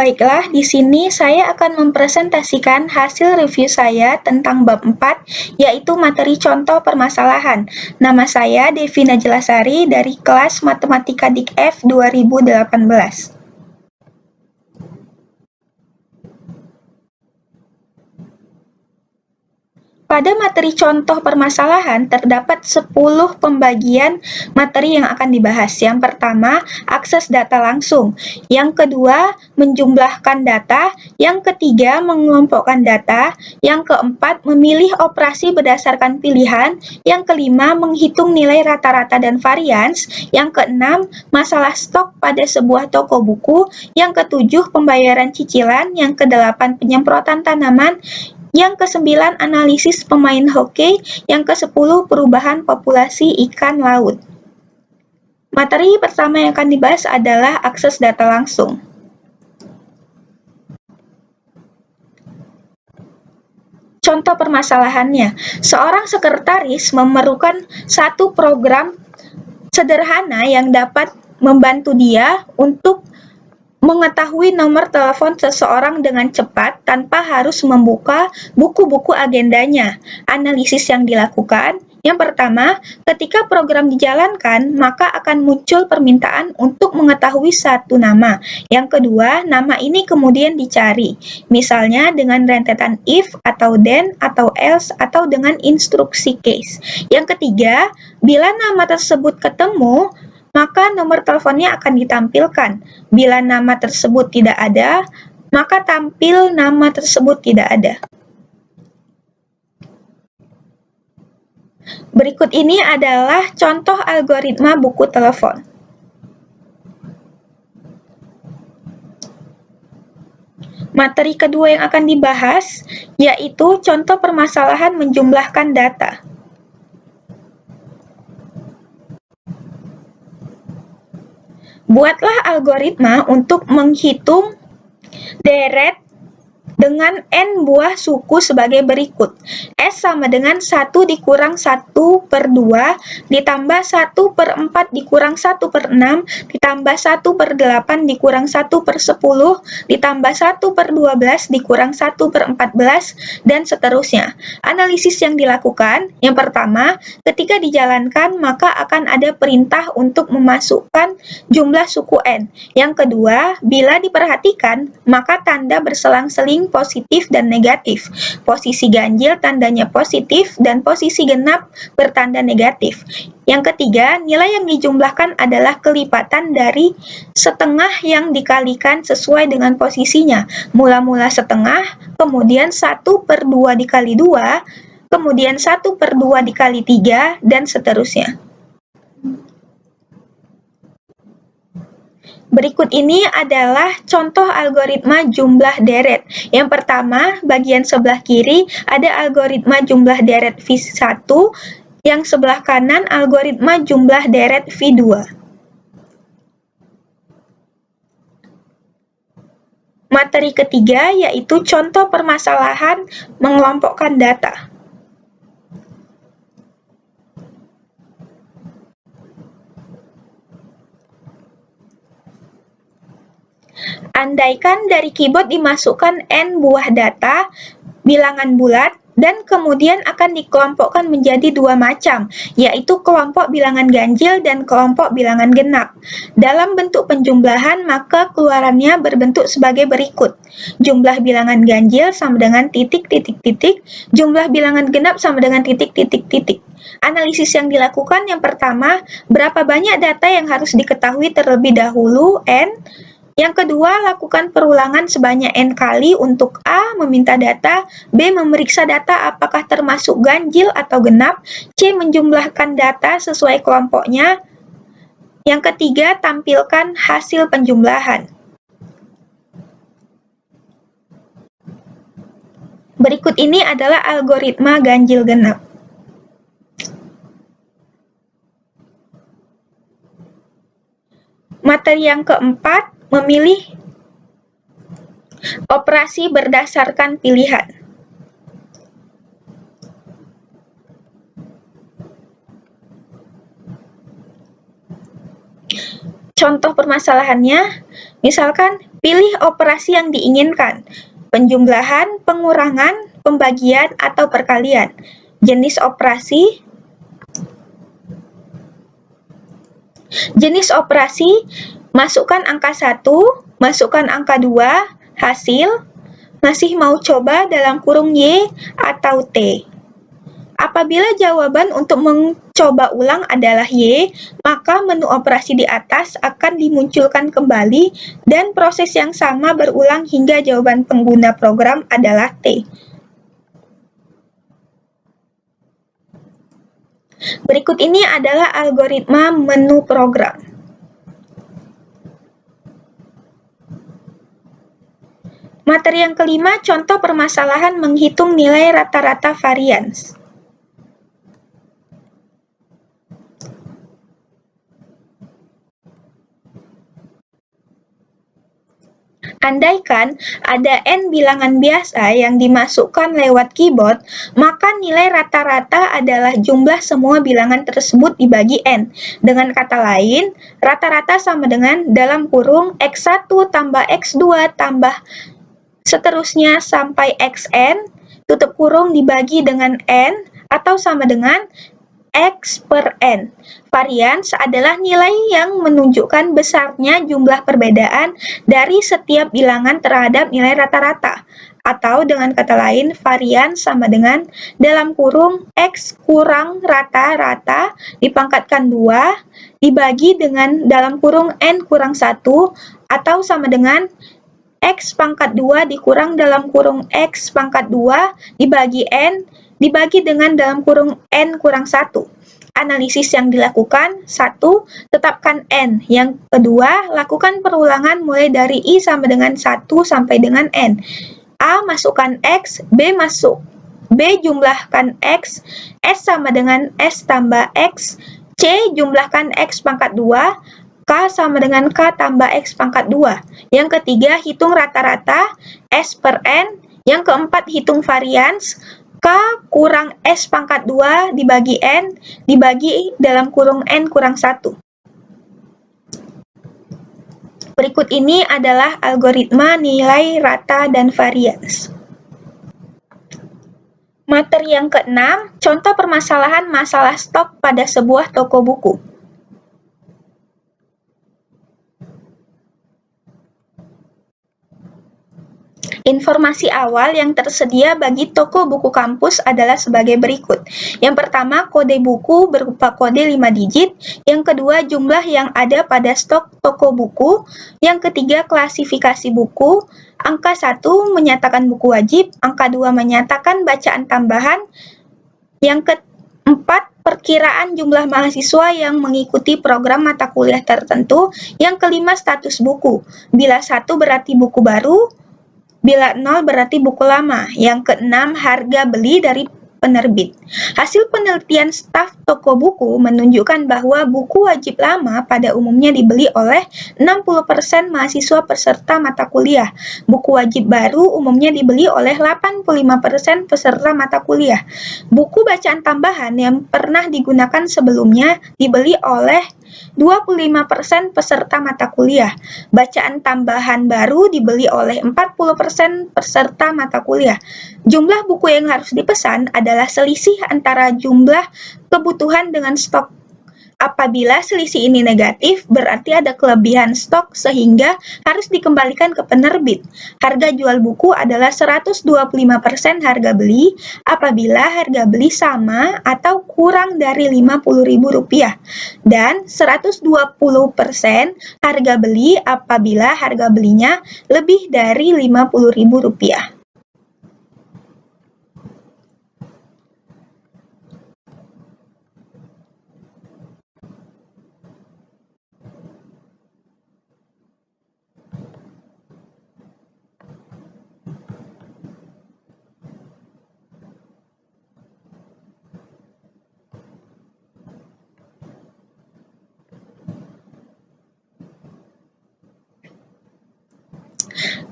Baiklah, di sini saya akan mempresentasikan hasil review saya tentang bab 4, yaitu materi contoh permasalahan. Nama saya Devi Najlasari dari kelas Matematika Dik F 2018. Pada materi contoh permasalahan, terdapat 10 pembagian materi yang akan dibahas. Yang pertama, akses data langsung. Yang kedua, menjumlahkan data. Yang ketiga, mengelompokkan data. Yang keempat, memilih operasi berdasarkan pilihan. Yang kelima, menghitung nilai rata-rata dan varians. Yang keenam, masalah stok pada sebuah toko buku. Yang ketujuh, pembayaran cicilan. Yang kedelapan, penyemprotan tanaman. Yang ke-9, analisis pemain hoki. Yang ke-10, perubahan populasi ikan laut. Materi pertama yang akan dibahas adalah akses data langsung. Contoh permasalahannya, seorang sekretaris memerlukan satu program sederhana yang dapat membantu dia untuk mengetahui nomor telepon seseorang dengan cepat tanpa harus membuka buku-buku agendanya. Analisis yang dilakukan, yang pertama, ketika program dijalankan, maka akan muncul permintaan untuk mengetahui satu nama. Yang kedua, nama ini kemudian dicari, misalnya dengan rentetan if atau then atau else atau dengan instruksi case. Yang ketiga, bila nama tersebut ketemu, maka nomor teleponnya akan ditampilkan. Bila nama tersebut tidak ada, maka tampil nama tersebut tidak ada. Berikut ini adalah contoh algoritma buku telepon. Materi kedua yang akan dibahas yaitu contoh permasalahan menjumlahkan data. Buatlah algoritma untuk menghitung deret dengan n buah suku sebagai berikut. S sama dengan 1 dikurang 1 per 2, ditambah 1 per 4 dikurang 1 per 6, ditambah 1 per 8 dikurang 1 per 10, ditambah 1 per 12 dikurang 1 per 14, dan seterusnya. Analisis yang dilakukan, yang pertama, ketika dijalankan maka akan ada perintah untuk memasukkan jumlah suku n. Yang kedua, bila diperhatikan, maka tanda berselang-seling positif dan negatif. Posisi ganjil tandanya positif dan posisi genap bertanda negatif. Yang ketiga, nilai yang dijumlahkan adalah kelipatan dari setengah yang dikalikan sesuai dengan posisinya. Mula-mula setengah, kemudian 1 per 2 dikali 2, kemudian 1 per 2 dikali 3, dan seterusnya. Berikut ini adalah contoh algoritma jumlah deret. Yang pertama, bagian sebelah kiri ada algoritma jumlah deret V1, yang sebelah kanan algoritma jumlah deret V2. Materi ketiga yaitu contoh permasalahan mengelompokkan data. Andaikan dari keyboard dimasukkan n buah data, bilangan bulat, dan kemudian akan dikelompokkan menjadi dua macam, yaitu kelompok bilangan ganjil dan kelompok bilangan genap. Dalam bentuk penjumlahan, maka keluarannya berbentuk sebagai berikut. Jumlah bilangan ganjil sama dengan titik, titik, titik, jumlah bilangan genap sama dengan titik, titik, titik. Analisis yang dilakukan yang pertama, berapa banyak data yang harus diketahui terlebih dahulu, n. Yang kedua, lakukan perulangan sebanyak n kali untuk A. Meminta data, B. Memeriksa data apakah termasuk ganjil atau genap, C. Menjumlahkan data sesuai kelompoknya. Yang ketiga, tampilkan hasil penjumlahan. Berikut ini adalah algoritma ganjil genap. Materi yang keempat, memilih operasi berdasarkan pilihan. Contoh permasalahannya, misalkan Pilih operasi yang diinginkan, penjumlahan, pengurangan, pembagian, atau perkalian. Jenis operasi. Jenis operasi, masukkan angka 1, masukkan angka 2, hasil, masih mau coba dalam kurung Y atau T. Apabila jawaban untuk mencoba ulang adalah Y, maka menu operasi di atas akan dimunculkan kembali dan proses yang sama berulang hingga jawaban pengguna program adalah T. Berikut ini adalah algoritma menu program. Materi yang kelima, contoh permasalahan menghitung nilai rata-rata varians. Andaikan ada N bilangan biasa yang dimasukkan lewat keyboard, maka nilai rata-rata adalah jumlah semua bilangan tersebut dibagi N. Dengan kata lain, rata-rata sama dengan dalam kurung X1 tambah X2 tambah seterusnya sampai Xn, tutup kurung dibagi dengan N, atau sama dengan X per N. Varians adalah nilai yang menunjukkan besarnya jumlah perbedaan dari setiap bilangan terhadap nilai rata-rata. Atau dengan kata lain, varians sama dengan dalam kurung X kurang rata-rata dipangkatkan 2 dibagi dengan dalam kurung N kurang 1, atau sama dengan X pangkat 2 dikurang dalam kurung X pangkat 2 dibagi N dibagi dengan dalam kurung N kurang 1. Analisis yang dilakukan, 1. Tetapkan N. Yang kedua, lakukan perulangan mulai dari I sama dengan 1 sampai dengan N. A masukkan X, B jumlahkan X, S sama dengan S tambah X, C jumlahkan X pangkat 2, K sama dengan K tambah X pangkat 2. Yang ketiga, hitung rata-rata, S per N. Yang keempat, hitung varians, K kurang S pangkat 2 dibagi N dibagi dalam kurung N kurang 1. Berikut ini adalah algoritma nilai rata dan varians. Materi yang keenam, contoh permasalahan masalah stok pada sebuah toko buku. Informasi awal yang tersedia bagi toko buku kampus adalah sebagai berikut. Yang pertama, kode buku berupa kode 5 digit. Yang kedua, jumlah yang ada pada stok toko buku. Yang ketiga, klasifikasi buku. Angka 1 menyatakan buku wajib. Angka 2 menyatakan bacaan tambahan. Yang keempat, perkiraan jumlah mahasiswa yang mengikuti program mata kuliah tertentu. Yang kelima, status buku. Bila 1 berarti buku baru, bila 0 berarti buku lama. Yang keenam, harga beli dari penerbit. Hasil penelitian staf toko buku menunjukkan bahwa buku wajib lama pada umumnya dibeli oleh 60% mahasiswa peserta mata kuliah. Buku wajib baru umumnya dibeli oleh 85% peserta mata kuliah. Buku bacaan tambahan yang pernah digunakan sebelumnya dibeli oleh 25% peserta mata kuliah. Bacaan tambahan baru dibeli oleh 40% peserta mata kuliah. Jumlah buku yang harus dipesan adalah selisih antara jumlah kebutuhan dengan stok. Apabila selisih ini negatif, berarti ada kelebihan stok sehingga harus dikembalikan ke penerbit. Harga jual buku adalah 125% harga beli apabila harga beli sama atau kurang dari Rp50.000 dan 120% harga beli apabila harga belinya lebih dari Rp50.000.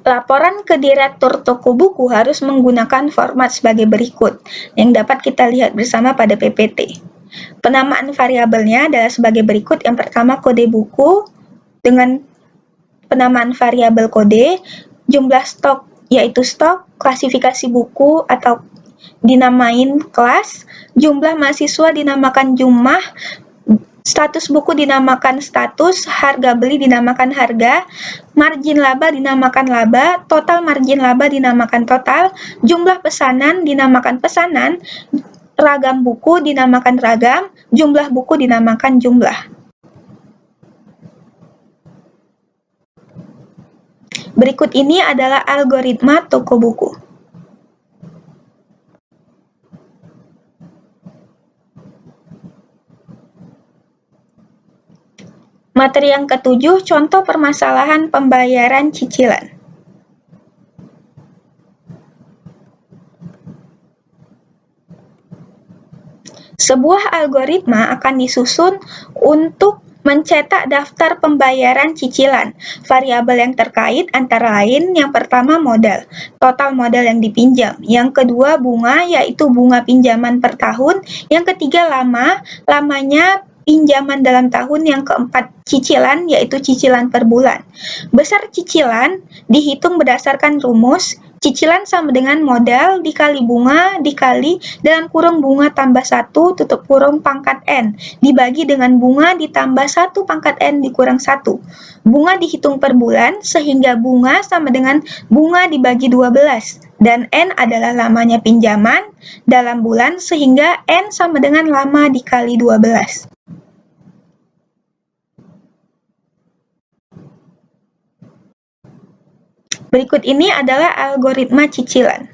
Laporan ke direktur toko buku harus menggunakan format sebagai berikut, yang dapat kita lihat bersama pada PPT. Penamaan variabelnya adalah sebagai berikut. Yang pertama, kode buku dengan penamaan variabel kode, jumlah stok yaitu stok, klasifikasi buku atau dinamain kelas, jumlah mahasiswa dinamakan jumlah, status buku dinamakan status, harga beli dinamakan harga, margin laba dinamakan laba, total margin laba dinamakan total, jumlah pesanan dinamakan pesanan, ragam buku dinamakan ragam, jumlah buku dinamakan jumlah. Berikut ini adalah algoritma toko buku. Materi yang ketujuh, contoh permasalahan pembayaran cicilan. Sebuah algoritma akan disusun untuk mencetak daftar pembayaran cicilan. Variabel yang terkait antara lain yang pertama modal, total modal yang dipinjam. Yang kedua bunga, yaitu bunga pinjaman per tahun. Yang ketiga lamanya pinjaman dalam tahun. Yang keempat cicilan, yaitu cicilan per bulan. Besar cicilan dihitung berdasarkan rumus. Cicilan sama dengan modal dikali bunga dikali dalam kurung bunga tambah 1 tutup kurung pangkat N dibagi dengan bunga ditambah 1 pangkat N dikurang 1. Bunga dihitung per bulan sehingga bunga sama dengan bunga dibagi 12 dan N adalah lamanya pinjaman dalam bulan sehingga N sama dengan lama dikali 12. Berikut ini adalah algoritma cicilan.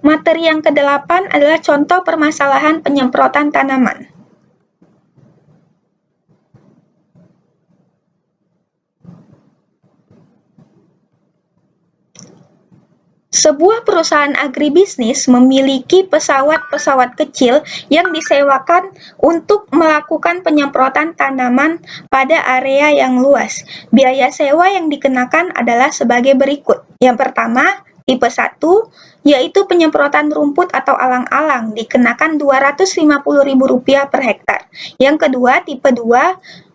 Materi yang ke-8 adalah contoh permasalahan penyemprotan tanaman. Sebuah perusahaan agribisnis memiliki pesawat-pesawat kecil yang disewakan untuk melakukan penyemprotan tanaman pada area yang luas. Biaya sewa yang dikenakan adalah sebagai berikut. Yang pertama, tipe 1, yaitu penyemprotan rumput atau alang-alang, dikenakan Rp250.000 per hektar. Yang kedua, tipe 2,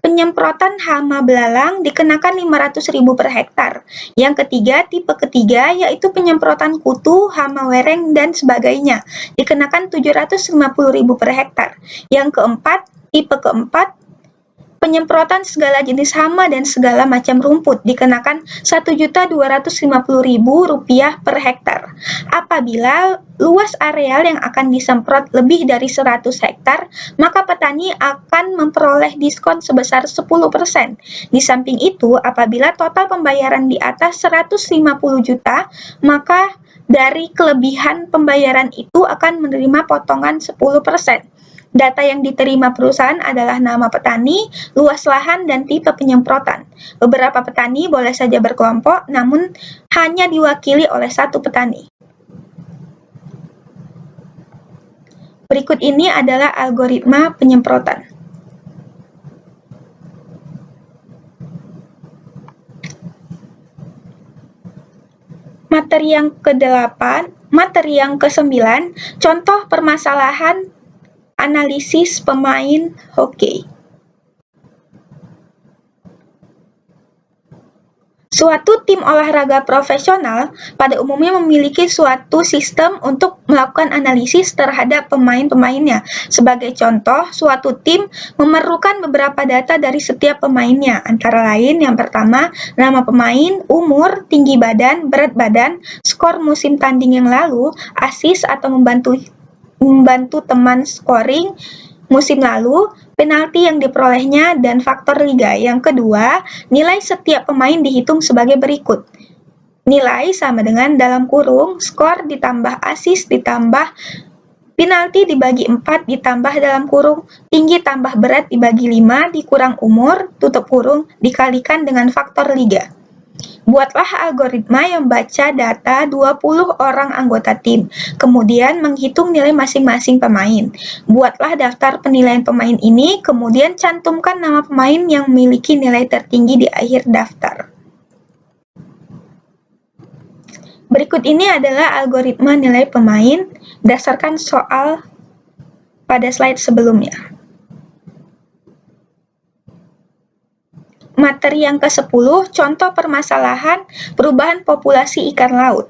penyemprotan hama belalang dikenakan Rp500.000 per hektar. Yang ketiga, tipe ketiga, yaitu penyemprotan kutu, hama wereng, dan sebagainya, dikenakan Rp750.000 per hektar. Yang keempat, tipe keempat, penyemprotan segala jenis hama dan segala macam rumput dikenakan Rp1.250.000 per hektar. Apabila luas areal yang akan disemprot lebih dari 100 hektar, maka petani akan memperoleh diskon sebesar 10%. Di samping itu, apabila total pembayaran di atas 150 juta, maka dari kelebihan pembayaran itu akan menerima potongan 10%. Data yang diterima perusahaan adalah nama petani, luas lahan, dan tipe penyemprotan. Beberapa petani boleh saja berkelompok, namun hanya diwakili oleh satu petani. Berikut ini adalah algoritma penyemprotan. Materi yang ke-8, materi yang ke-9, contoh permasalahan analisis pemain hoki. Suatu tim olahraga profesional pada umumnya memiliki suatu sistem untuk melakukan analisis terhadap pemain-pemainnya. Sebagai contoh, suatu tim memerlukan beberapa data dari setiap pemainnya, antara lain yang pertama, nama pemain, umur, tinggi badan, berat badan, skor musim tanding yang lalu, assist atau membantu teman scoring musim lalu, penalti yang diperolehnya, dan faktor liga. Yang kedua, nilai setiap pemain dihitung sebagai berikut. Nilai sama dengan dalam kurung, skor ditambah assist ditambah penalti dibagi 4 ditambah dalam kurung, tinggi tambah berat dibagi 5 dikurang umur, tutup kurung, dikalikan dengan faktor liga. Buatlah algoritma yang baca data 20 orang anggota tim, kemudian menghitung nilai masing-masing pemain. Buatlah daftar penilaian pemain ini, kemudian cantumkan nama pemain yang memiliki nilai tertinggi di akhir daftar. Berikut ini adalah algoritma nilai pemain berdasarkan soal pada slide sebelumnya. materi yang ke-10, contoh permasalahan perubahan populasi ikan laut.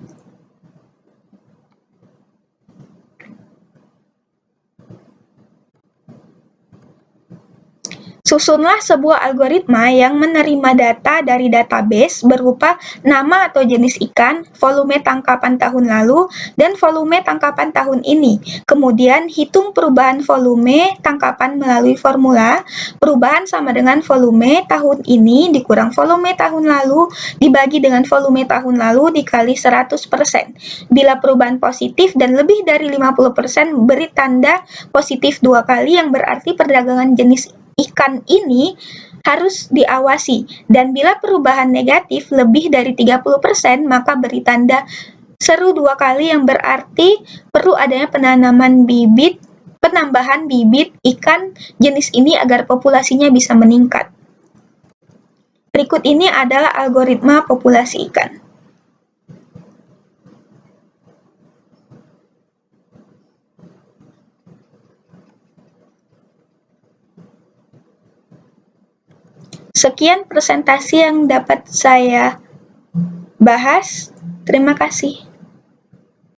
Susunlah sebuah algoritma yang menerima data dari database berupa nama atau jenis ikan, volume tangkapan tahun lalu, dan volume tangkapan tahun ini. Kemudian, hitung perubahan volume tangkapan melalui formula. Perubahan sama dengan volume tahun ini dikurang volume tahun lalu dibagi dengan volume tahun lalu dikali 100%. Bila perubahan positif dan lebih dari 50%, beri tanda positif 2 kali yang berarti perdagangan jenis ikan ini harus diawasi, dan bila perubahan negatif lebih dari 30%, maka beri tanda seru 2 kali yang berarti perlu adanya penambahan bibit ikan jenis ini agar populasinya bisa meningkat. Berikut ini adalah algoritma populasi ikan. Sekian presentasi yang dapat saya bahas. Terima kasih.